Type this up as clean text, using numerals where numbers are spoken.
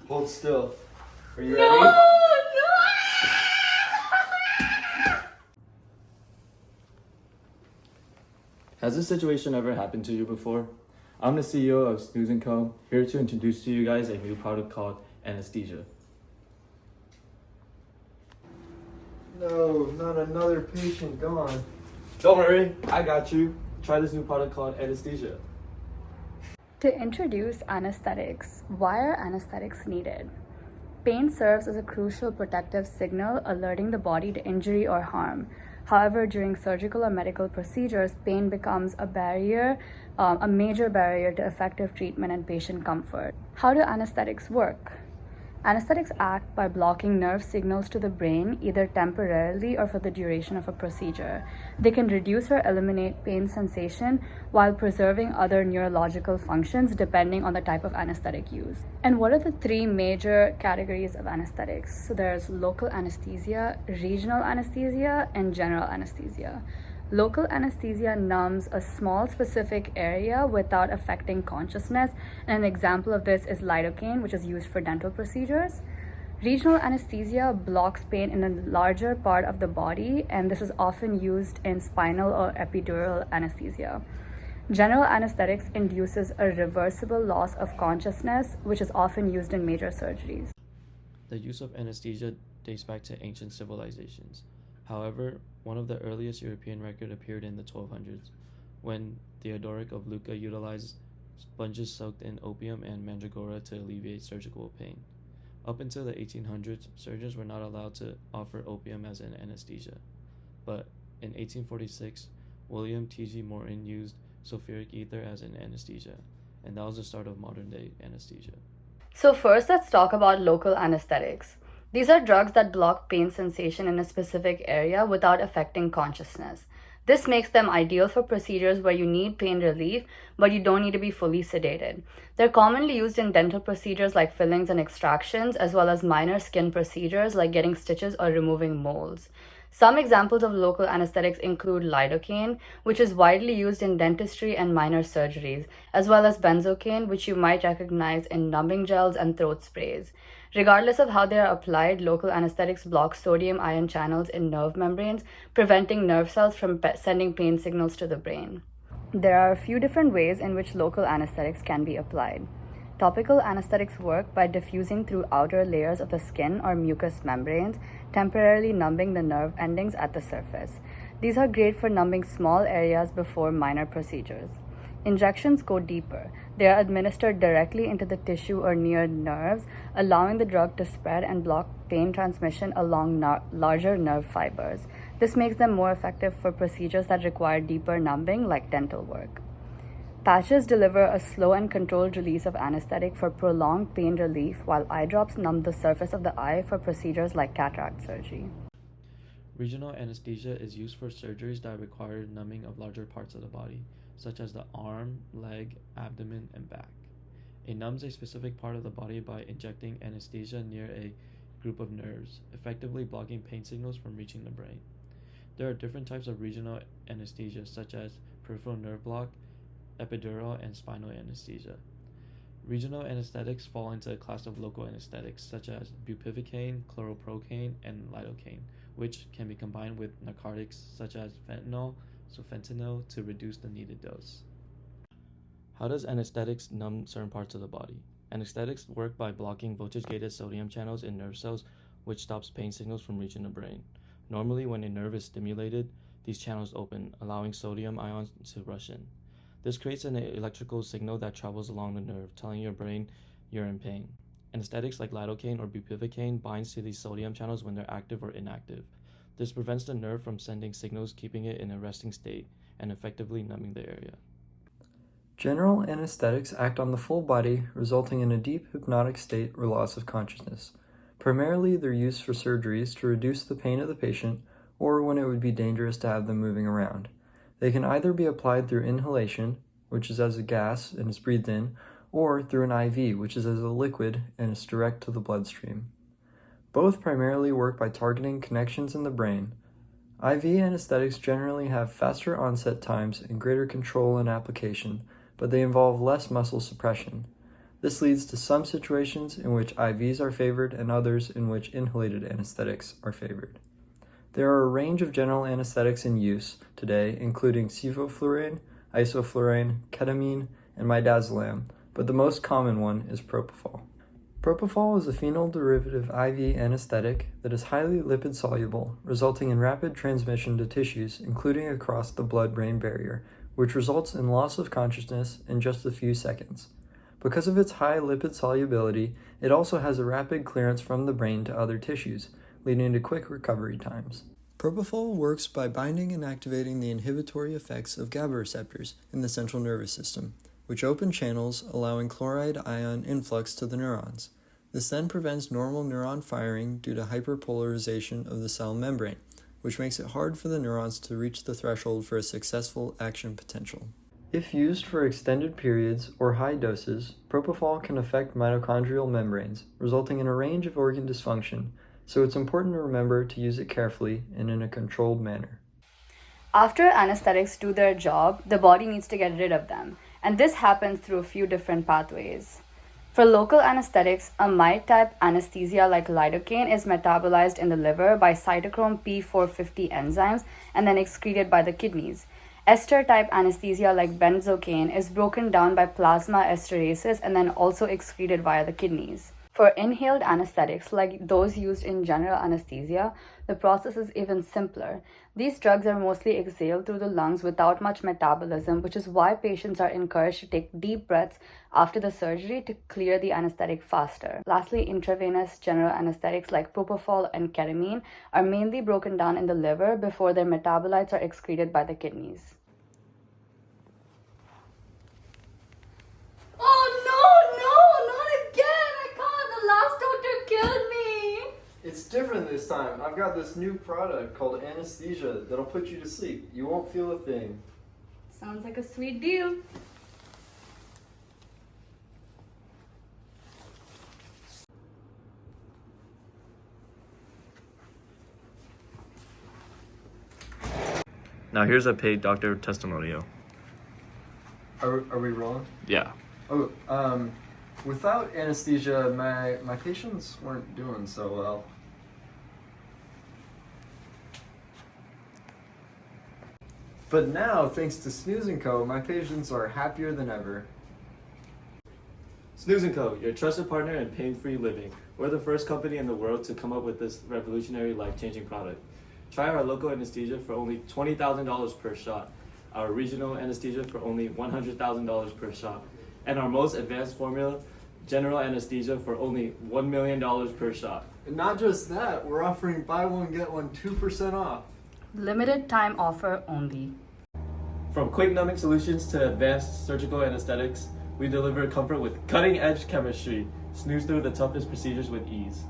Hold still. Are you No! ready? No! Has this situation ever happened to you before? I'm the CEO of Snooze & Co., here to introduce to you guys a new product called anesthesia. No, not another patient gone. Don't worry, I got you. Try this new product called anesthesia. To introduce anesthetics, why are anesthetics needed? Pain serves as a crucial protective signal alerting the body to injury or harm. However, during surgical or medical procedures, pain becomes a major barrier to effective treatment and patient comfort. How do anesthetics work? Anesthetics act by blocking nerve signals to the brain, either temporarily or for the duration of a procedure. They can reduce or eliminate pain sensation while preserving other neurological functions depending on the type of anesthetic used. And what are the three major categories of anesthetics? So there's local anesthesia, regional anesthesia, and general anesthesia. Local anesthesia numbs a small specific area without affecting consciousness, and an example of this is lidocaine, which is used for dental procedures. Regional anesthesia blocks pain in a larger part of the body, and this is often used in spinal or epidural anesthesia. General anesthetics induces a reversible loss of consciousness, which is often used in major surgeries. The use of anesthesia dates back to ancient civilizations. However, one of the earliest European records appeared in the 1200s, when Theodoric of Lucca utilized sponges soaked in opium and mandragora to alleviate surgical pain. Up until the 1800s, surgeons were not allowed to offer opium as an anesthesia. But in 1846, William T.G. Morton used sulfuric ether as an anesthesia, and that was the start of modern-day anesthesia. So first, let's talk about local anesthetics. These are drugs that block pain sensation in a specific area without affecting consciousness. This makes them ideal for procedures where you need pain relief, but you don't need to be fully sedated. They're commonly used in dental procedures like fillings and extractions, as well as minor skin procedures like getting stitches or removing moles. Some examples of local anesthetics include lidocaine, which is widely used in dentistry and minor surgeries, as well as benzocaine, which you might recognize in numbing gels and throat sprays. Regardless of how they are applied, local anesthetics block sodium ion channels in nerve membranes, preventing nerve cells from sending pain signals to the brain. There are a few different ways in which local anesthetics can be applied. Topical anesthetics work by diffusing through outer layers of the skin or mucous membranes, temporarily numbing the nerve endings at the surface. These are great for numbing small areas before minor procedures. Injections go deeper. They are administered directly into the tissue or near nerves, allowing the drug to spread and block pain transmission along larger nerve fibers. This makes them more effective for procedures that require deeper numbing, like dental work. Patches deliver a slow and controlled release of anesthetic for prolonged pain relief, while eye drops numb the surface of the eye for procedures like cataract surgery. Regional anesthesia is used for surgeries that require numbing of larger parts of the body, such as the arm, leg, abdomen, and back. It numbs a specific part of the body by injecting anesthesia near a group of nerves, effectively blocking pain signals from reaching the brain. There are different types of regional anesthesia, such as peripheral nerve block, epidural, and spinal anesthesia. Regional anesthetics fall into a class of local anesthetics, such as bupivacaine, chloroprocaine, and lidocaine, which can be combined with narcotics such as fentanyl to reduce the needed dose. How does anesthetics numb certain parts of the body? Anesthetics work by blocking voltage-gated sodium channels in nerve cells, which stops pain signals from reaching the brain. Normally, when a nerve is stimulated, these channels open, allowing sodium ions to rush in. This creates an electrical signal that travels along the nerve, telling your brain you're in pain. Anesthetics like lidocaine or bupivacaine binds to these sodium channels when they're active or inactive. This prevents the nerve from sending signals, keeping it in a resting state and effectively numbing the area. General anesthetics act on the full body, resulting in a deep hypnotic state or loss of consciousness. Primarily, they're used for surgeries to reduce the pain of the patient or when it would be dangerous to have them moving around. They can either be applied through inhalation, which is as a gas and is breathed in, or through an IV, which is as a liquid and is direct to the bloodstream. Both primarily work by targeting connections in the brain. IV anesthetics generally have faster onset times and greater control and application, but they involve less muscle suppression. This leads to some situations in which IVs are favored and others in which inhalated anesthetics are favored. There are a range of general anesthetics in use today, including sevoflurane, isoflurane, ketamine, and midazolam, but the most common one is propofol. Propofol is a phenol derivative IV anesthetic that is highly lipid soluble, resulting in rapid transmission to tissues, including across the blood-brain barrier, which results in loss of consciousness in just a few seconds. Because of its high lipid solubility, it also has a rapid clearance from the brain to other tissues, leading to quick recovery times. Propofol works by binding and activating the inhibitory effects of GABA receptors in the central nervous system, which open channels allowing chloride ion influx to the neurons. This then prevents normal neuron firing due to hyperpolarization of the cell membrane, which makes it hard for the neurons to reach the threshold for a successful action potential. If used for extended periods or high doses, propofol can affect mitochondrial membranes, resulting in a range of organ dysfunction, so it's important to remember to use it carefully and in a controlled manner. After anesthetics do their job, the body needs to get rid of them, and this happens through a few different pathways. For local anesthetics, a mild-type anesthesia like lidocaine is metabolized in the liver by cytochrome P450 enzymes and then excreted by the kidneys. Ester-type anesthesia like benzocaine is broken down by plasma esterases and then also excreted via the kidneys. For inhaled anesthetics like those used in general anesthesia, the process is even simpler. These drugs are mostly exhaled through the lungs without much metabolism, which is why patients are encouraged to take deep breaths after the surgery to clear the anesthetic faster. Lastly, intravenous general anesthetics like propofol and ketamine are mainly broken down in the liver before their metabolites are excreted by the kidneys. It's different this time. I've got this new product called anesthesia that'll put you to sleep. You won't feel a thing. Sounds like a sweet deal. Now here's a paid doctor testimonial. Are we rolling? Yeah. Without anesthesia, my patients weren't doing so well. But now, thanks to Snooze & Co., my patients are happier than ever. Snooze & Co., your trusted partner in pain-free living. We're the first company in the world to come up with this revolutionary, life-changing product. Try our local anesthesia for only $20,000 per shot, our regional anesthesia for only $100,000 per shot, and our most advanced formula, general anesthesia, for only $1 million per shot. And not just that, we're offering buy one, get one 2% off. Limited time offer only. From quick numbing solutions to advanced surgical anesthetics, we deliver comfort with cutting-edge chemistry. Snooze through the toughest procedures with ease.